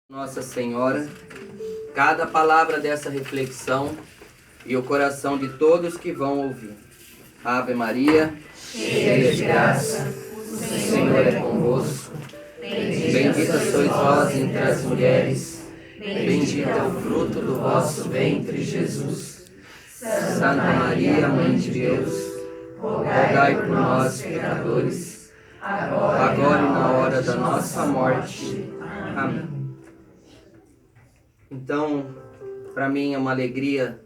Nossa Senhora, cada palavra dessa reflexão e o coração de todos que vão ouvir. Ave Maria, cheia de graça, o Senhor é convosco. Bendita sois vós entre as mulheres, bendito é o fruto do vosso ventre, Jesus. Santa Maria, Mãe de Deus, rogai por nós, pecadores, agora e na hora da nossa morte. Amém. Então, para mim é uma alegria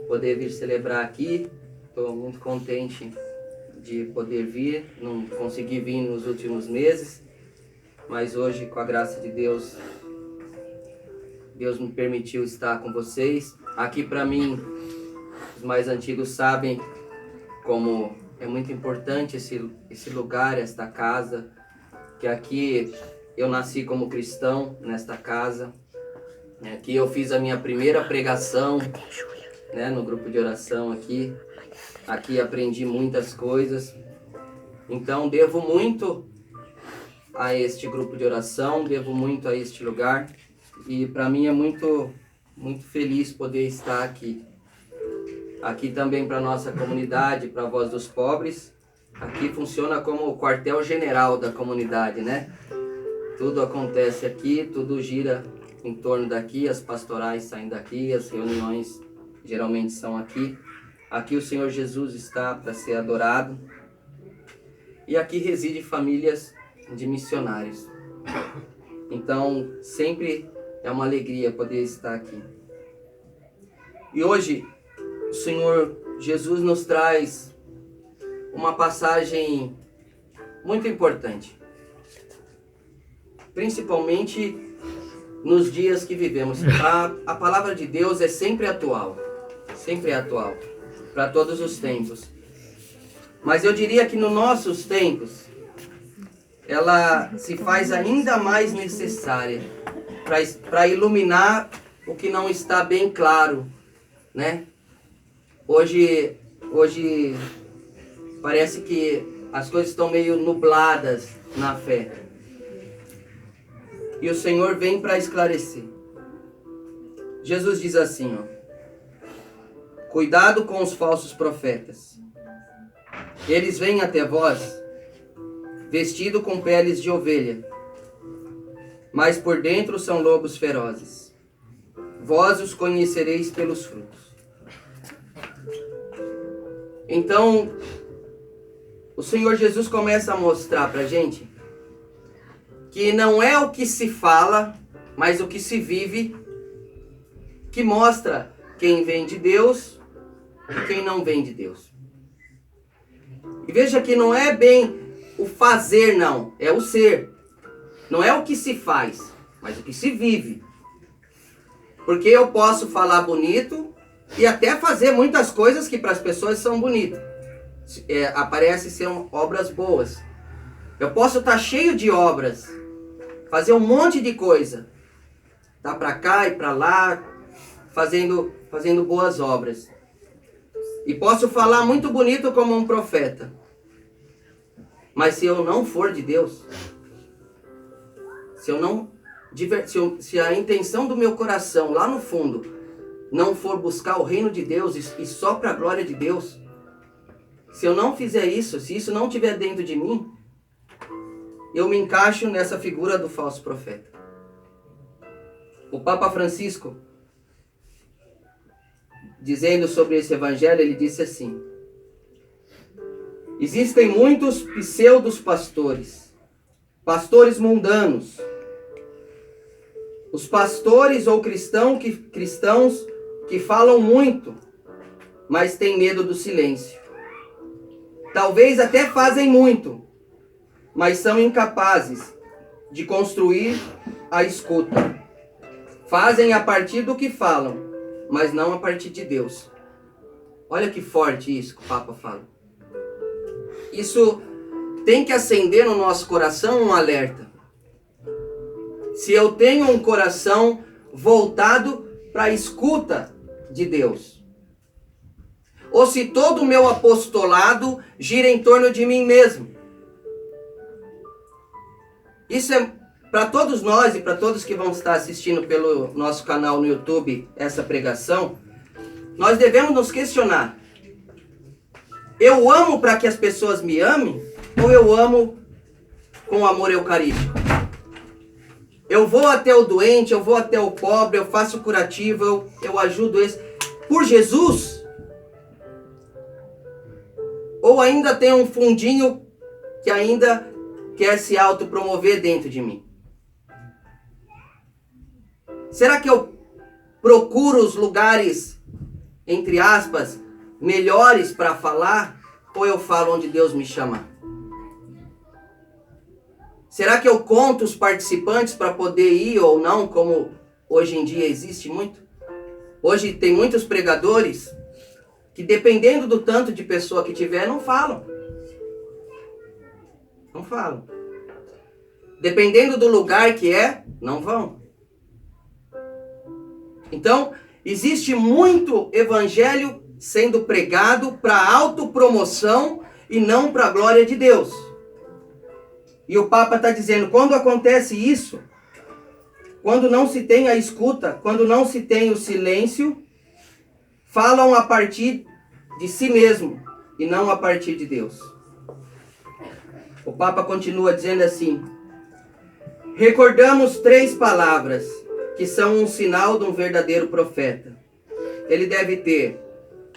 poder vir celebrar aqui. Estou muito contente de poder vir. Não consegui vir nos últimos meses, mas hoje, com a graça de Deus, Deus me permitiu estar com vocês. Aqui, para mim, os mais antigos sabem como é muito importante esse lugar, esta casa, que aqui eu nasci como cristão, nesta casa. Aqui eu fiz a minha primeira pregação, né, no grupo de oração aqui. Aqui aprendi muitas coisas. Então devo muito a este grupo de oração, devo muito a este lugar. E para mim é muito feliz poder estar aqui. Aqui também para a nossa comunidade, para a Voz dos Pobres. Aqui funciona como o quartel-general da comunidade, né? Tudo acontece aqui, tudo gira em torno daqui, as pastorais saem daqui, as reuniões geralmente são aqui. Aqui o Senhor Jesus está para ser adorado. E aqui reside famílias de missionários. Então, sempre é uma alegria poder estar aqui. E hoje, o Senhor Jesus nos traz uma passagem muito importante. Principalmente nos dias que vivemos. A palavra de Deus é sempre atual, para todos os tempos. Mas eu diria que nos nossos tempos, ela se faz ainda mais necessária para iluminar o que não está bem claro, né? Hoje parece que as coisas estão meio nubladas na fé. E o Senhor vem para esclarecer. Jesus diz assim, cuidado com os falsos profetas. Eles vêm até vós, vestidos com peles de ovelha, mas por dentro são lobos ferozes. Vós os conhecereis pelos frutos. Então, o Senhor Jesus começa a mostrar para a gente que não é o que se fala, mas o que se vive, que mostra quem vem de Deus e quem não vem de Deus. E veja que não é bem o fazer, não, é o ser. Não é o que se faz, mas o que se vive. Porque eu posso falar bonito e até fazer muitas coisas que para as pessoas são bonitas. Aparecem ser obras boas. Eu posso estar cheio de obras, fazer um monte de coisa, tá para cá e para lá, fazendo boas obras. E posso falar muito bonito como um profeta. Mas se eu não for de Deus, se a intenção do meu coração lá no fundo não for buscar o reino de Deus e só para a glória de Deus, se eu não fizer isso, se isso não estiver dentro de mim, eu me encaixo nessa figura do falso profeta. O Papa Francisco, dizendo sobre esse evangelho, ele disse assim: existem muitos pseudos pastores, pastores mundanos, os pastores ou cristãos que falam muito, mas têm medo do silêncio. Talvez até fazem muito, mas são incapazes de construir a escuta. Fazem a partir do que falam, mas não a partir de Deus. Olha que forte isso que o Papa fala. Isso tem que acender no nosso coração um alerta. Se eu tenho um coração voltado para a escuta de Deus, ou se todo o meu apostolado gira em torno de mim mesmo. Isso para todos nós e para todos que vão estar assistindo pelo nosso canal no YouTube essa pregação, nós devemos nos questionar: eu amo para que as pessoas me amem ou eu amo com amor eucarístico? Eu vou até o doente, eu vou até o pobre, eu faço curativo, eu ajudo esse por Jesus? Ou ainda tem um fundinho que ainda quer se autopromover dentro de mim? Será que eu procuro os lugares, entre aspas, melhores para falar? Ou eu falo onde Deus me chama? Será que eu conto os participantes para poder ir ou não, como hoje em dia existe muito? Hoje tem muitos pregadores que, dependendo do tanto de pessoa que tiver, não falam. Não falam. Dependendo do lugar que é, não vão. Então, existe muito evangelho sendo pregado para autopromoção e não para a glória de Deus. E o Papa está dizendo, quando acontece isso, quando não se tem a escuta, quando não se tem o silêncio, falam a partir de si mesmo e não a partir de Deus. O Papa continua dizendo assim: recordamos 3 palavras que são um sinal de um verdadeiro profeta. Ele deve ter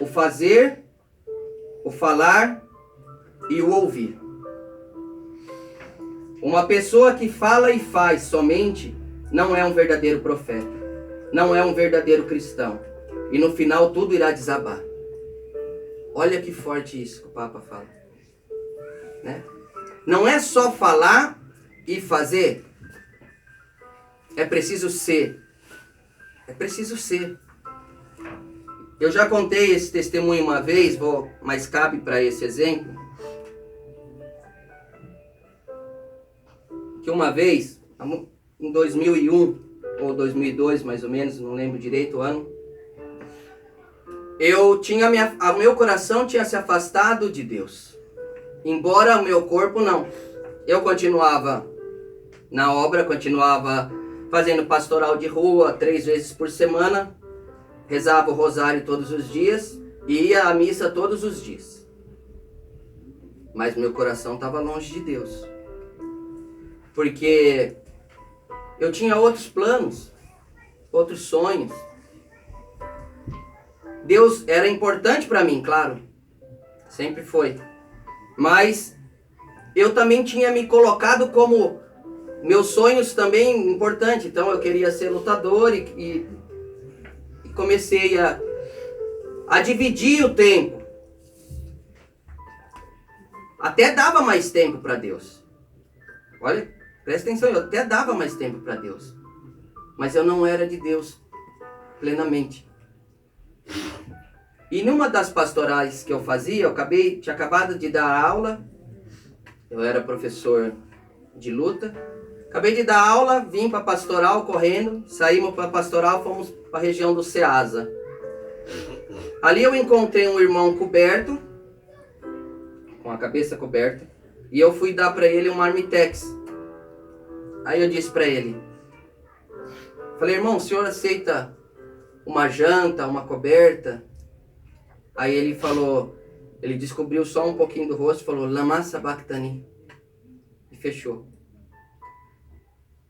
o fazer, o falar e o ouvir. Uma pessoa que fala e faz somente não é um verdadeiro profeta, não é um verdadeiro cristão. E no final tudo irá desabar. Olha que forte isso que o Papa fala, né? Não é só falar e fazer. É preciso ser. É preciso ser. Eu já contei esse testemunho uma vez, mas cabe para esse exemplo. Que uma vez, em 2001 ou 2002 mais ou menos, não lembro direito o ano, meu coração tinha se afastado de Deus. Embora o meu corpo não. Eu continuava na obra, continuava fazendo pastoral de rua 3 vezes por semana, rezava o rosário todos os dias e ia à missa todos os dias. Mas meu coração estava longe de Deus. Porque eu tinha outros planos, outros sonhos. Deus era importante para mim, claro. Sempre foi. Mas eu também tinha me colocado como meus sonhos também importantes. Então eu queria ser lutador e comecei a dividir o tempo. Até dava mais tempo para Deus. Olha, presta atenção, eu até dava mais tempo para Deus. Mas eu não era de Deus plenamente. E numa das pastorais que eu fazia, tinha acabado de dar aula. Eu era professor de luta. Acabei de dar aula, vim para a pastoral correndo. Saímos para a pastoral, fomos para a região do Ceasa. Ali eu encontrei um irmão coberto, com a cabeça coberta. E eu fui dar para ele um marmitex. Aí eu disse para ele, falei, irmão, o senhor aceita uma janta, uma coberta? Aí ele falou, ele descobriu só um pouquinho do rosto e falou, Lama Sabachthani. E fechou.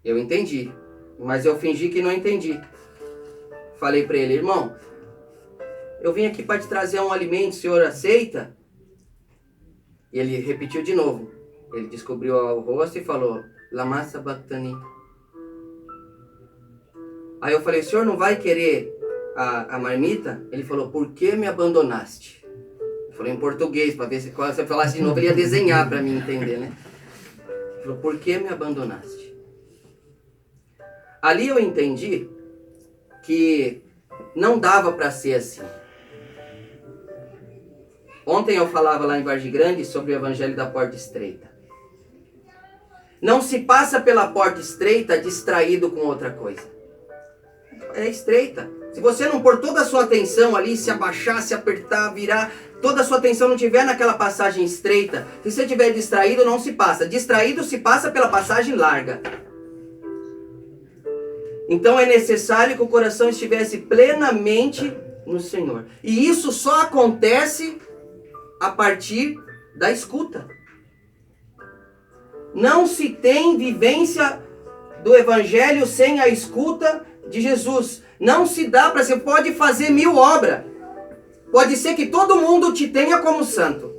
Eu entendi, mas eu fingi que não entendi. Falei para ele, irmão, eu vim aqui para te trazer um alimento, o senhor aceita? E ele repetiu de novo. Ele descobriu o rosto e falou, Lama Sabachthani. Aí eu falei, o senhor não vai querer a marmita? Ele falou, por que me abandonaste? Eu falei em português, para ver se quando você falasse de novo, ele ia desenhar para mim entender, né? Ele falou, por que me abandonaste? Ali eu entendi que não dava para ser assim. Ontem eu falava lá em Vargem Grande sobre o evangelho da porta estreita. Não se passa pela porta estreita distraído com outra coisa. É estreita. Se você não pôr toda a sua atenção ali, se abaixar, se apertar, virar, toda a sua atenção não tiver naquela passagem estreita, se você estiver distraído, não se passa. Distraído se passa pela passagem larga. Então é necessário que o coração estivesse plenamente no Senhor. E isso só acontece a partir da escuta. Não se tem vivência do Evangelho sem a escuta de Jesus. Não se dá para... Você pode fazer 1000 obras. Pode ser que todo mundo te tenha como santo.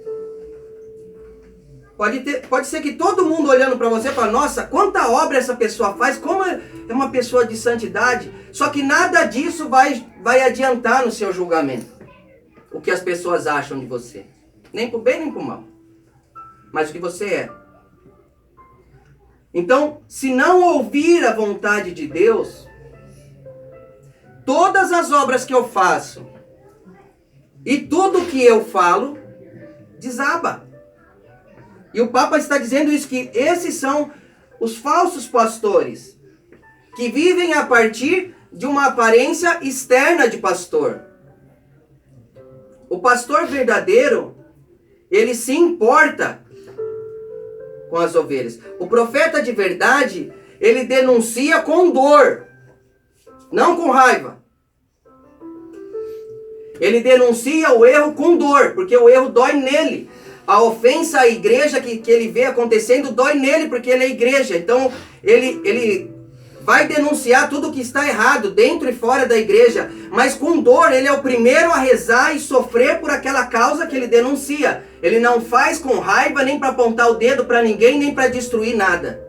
Pode ser que todo mundo olhando para você fala, nossa, quanta obra essa pessoa faz, como é uma pessoa de santidade. Só que nada disso vai adiantar no seu julgamento. O que as pessoas acham de você. Nem pro bem, nem pro mal. Mas o que você é. Então, se não ouvir a vontade de Deus, todas as obras que eu faço e tudo que eu falo, desaba. E o Papa está dizendo isso, que esses são os falsos pastores, que vivem a partir de uma aparência externa de pastor. O pastor verdadeiro, ele se importa com as ovelhas. O profeta de verdade, ele denuncia com dor, não com raiva. Ele denuncia o erro com dor, porque o erro dói nele. A ofensa à igreja que ele vê acontecendo dói nele, porque ele é igreja. Então, ele vai denunciar tudo que está errado, dentro e fora da igreja. Mas com dor, ele é o primeiro a rezar e sofrer por aquela causa que ele denuncia. Ele não faz com raiva, nem para apontar o dedo para ninguém, nem para destruir nada.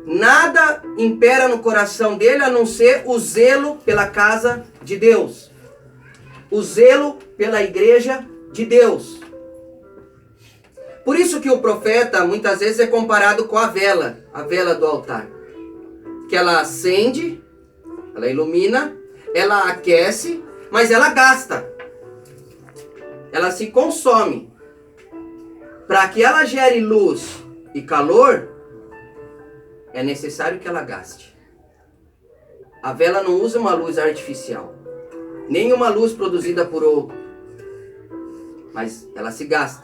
Nada impera no coração dele, a não ser o zelo pela casa de Deus. O zelo pela igreja de Deus. Por isso que o profeta muitas vezes é comparado com a vela do altar. Que ela acende, ela ilumina, ela aquece, mas ela gasta. Ela se consome. Para que ela gere luz e calor, é necessário que ela gaste. A vela não usa uma luz artificial, nem uma luz produzida por outro, mas ela se gasta,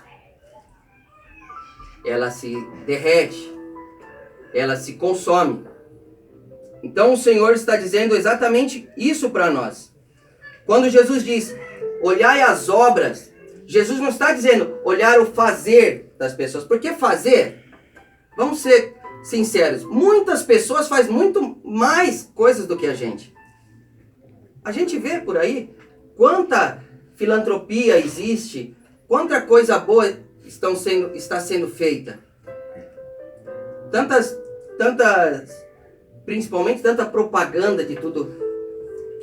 ela se derrete, ela se consome. Então o Senhor está dizendo exatamente isso para nós. Quando Jesus diz, olhai as obras, Jesus não está dizendo olhar o fazer das pessoas, porque fazer, vamos ser sinceros, muitas pessoas fazem muito mais coisas do que a gente. A gente vê por aí quanta filantropia existe, quanta coisa boa está sendo feita. Principalmente tanta propaganda de tudo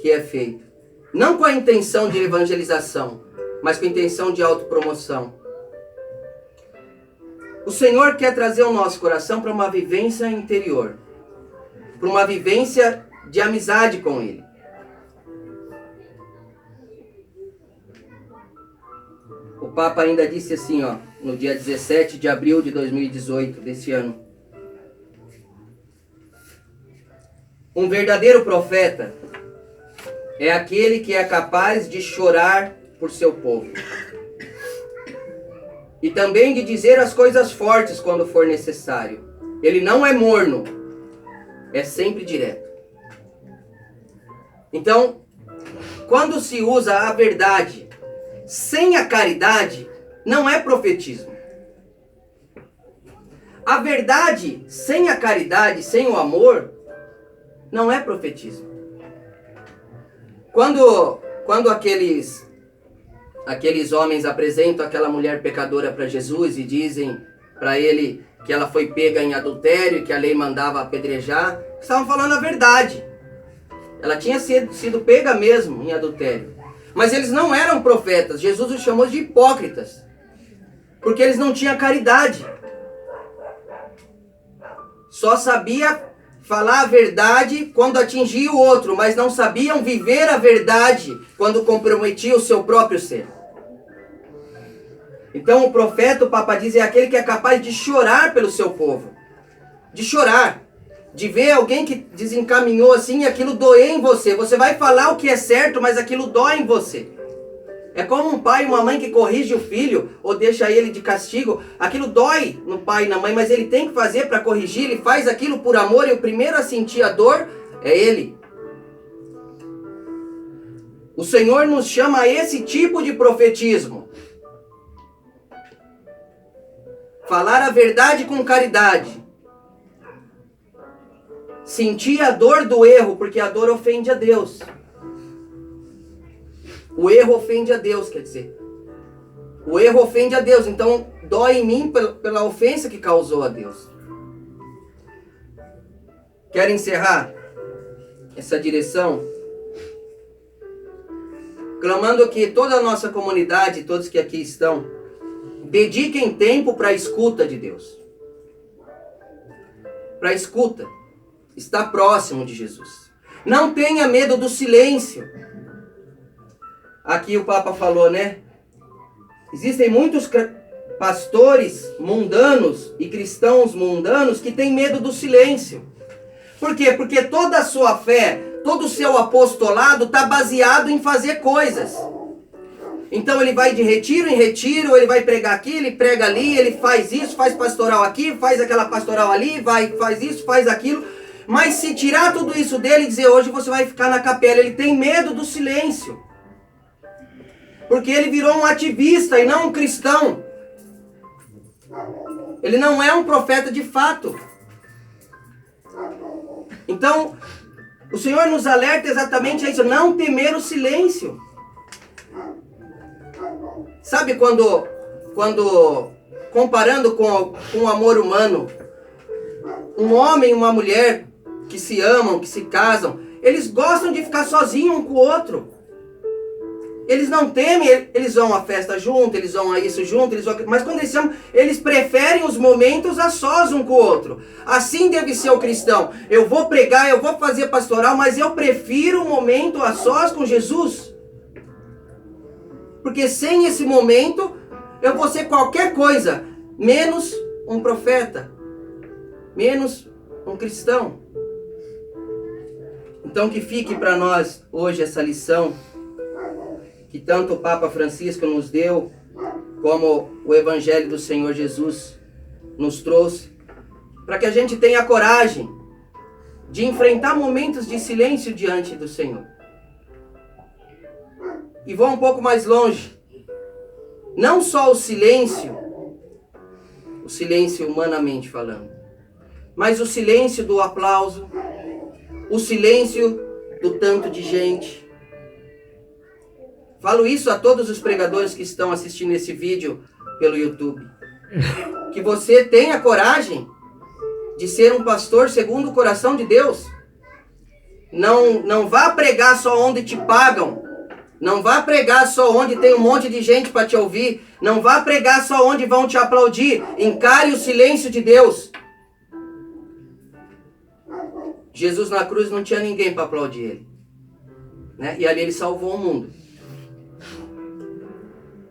que é feito. Não com a intenção de evangelização, mas com a intenção de autopromoção. O Senhor quer trazer o nosso coração para uma vivência interior, para uma vivência de amizade com Ele. O Papa ainda disse assim, no dia 17 de abril de 2018, desse ano. Um verdadeiro profeta é aquele que é capaz de chorar por seu povo. E também de dizer as coisas fortes quando for necessário. Ele não é morno, é sempre direto. Então, quando se usa a verdade sem a caridade, não é profetismo. A verdade sem a caridade, sem o amor, não é profetismo. Quando aqueles homens apresentam aquela mulher pecadora para Jesus e dizem para ele que ela foi pega em adultério e que a lei mandava apedrejar, estavam falando a verdade. Ela tinha sido pega mesmo em adultério. Mas eles não eram profetas. Jesus os chamou de hipócritas. Porque eles não tinham caridade. Só sabia falar a verdade quando atingia o outro, mas não sabiam viver a verdade quando comprometia o seu próprio ser. Então o profeta, o Papa diz, é aquele que é capaz de chorar pelo seu povo. De chorar. De ver alguém que desencaminhou assim e aquilo doer em você. Você vai falar o que é certo, mas aquilo dói em você. É como um pai e uma mãe que corrige o filho ou deixa ele de castigo. Aquilo dói no pai e na mãe, mas ele tem que fazer para corrigir. Ele faz aquilo por amor e o primeiro a sentir a dor é ele. O Senhor nos chama a esse tipo de profetismo. Falar a verdade com caridade. Sentir a dor do erro, porque a dor ofende a Deus. O erro ofende a Deus, quer dizer. O erro ofende a Deus, então dói em mim pela ofensa que causou a Deus. Quero encerrar essa direção clamando que toda a nossa comunidade, todos que aqui estão, dediquem tempo para a escuta de Deus. Para a escuta. Está próximo de Jesus. Não tenha medo do silêncio. Aqui o Papa falou, né? Existem muitos pastores mundanos e cristãos mundanos que têm medo do silêncio. Por quê? Porque toda a sua fé, todo o seu apostolado está baseado em fazer coisas. Então ele vai de retiro em retiro, ele vai pregar aqui, ele prega ali, ele faz isso, faz pastoral aqui, faz aquela pastoral ali, faz isso, faz aquilo. Mas se tirar tudo isso dele e dizer hoje você vai ficar na capela, ele tem medo do silêncio. Porque ele virou um ativista e não um cristão. Ele não é um profeta de fato. Então, o Senhor nos alerta exatamente a isso, não temer o silêncio. Sabe quando comparando com o amor humano, um homem e uma mulher que se amam, que se casam, eles gostam de ficar sozinhos um com o outro. Eles não temem, eles vão à festa junto, eles vão a isso junto, mas quando eles se amam, eles preferem os momentos a sós um com o outro. Assim deve ser o cristão. Eu vou pregar, eu vou fazer pastoral, mas eu prefiro o momento a sós com Jesus. Porque sem esse momento, eu vou ser qualquer coisa, menos um profeta, menos um cristão. Então que fique para nós hoje essa lição que tanto o Papa Francisco nos deu, como o Evangelho do Senhor Jesus nos trouxe, para que a gente tenha coragem de enfrentar momentos de silêncio diante do Senhor. E vou um pouco mais longe. Não só o silêncio humanamente falando, mas o silêncio do aplauso, o silêncio do tanto de gente. Falo isso a todos os pregadores que estão assistindo esse vídeo pelo YouTube. Que você tenha coragem de ser um pastor segundo o coração de Deus. Não vá pregar só onde te pagam. Não vá pregar só onde tem um monte de gente para te ouvir. Não vá pregar só onde vão te aplaudir. Encare o silêncio de Deus. Jesus na cruz não tinha ninguém para aplaudir ele, né? E ali ele salvou o mundo.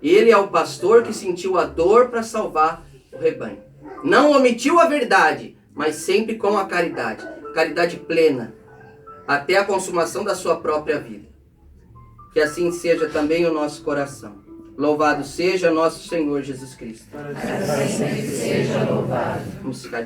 Ele é o pastor que sentiu a dor para salvar o rebanho. Não omitiu a verdade, mas sempre com a caridade. Caridade plena, até a consumação da sua própria vida. Que assim seja também o nosso coração. Louvado seja nosso Senhor Jesus Cristo. Para sempre seja louvado. Vamos ficar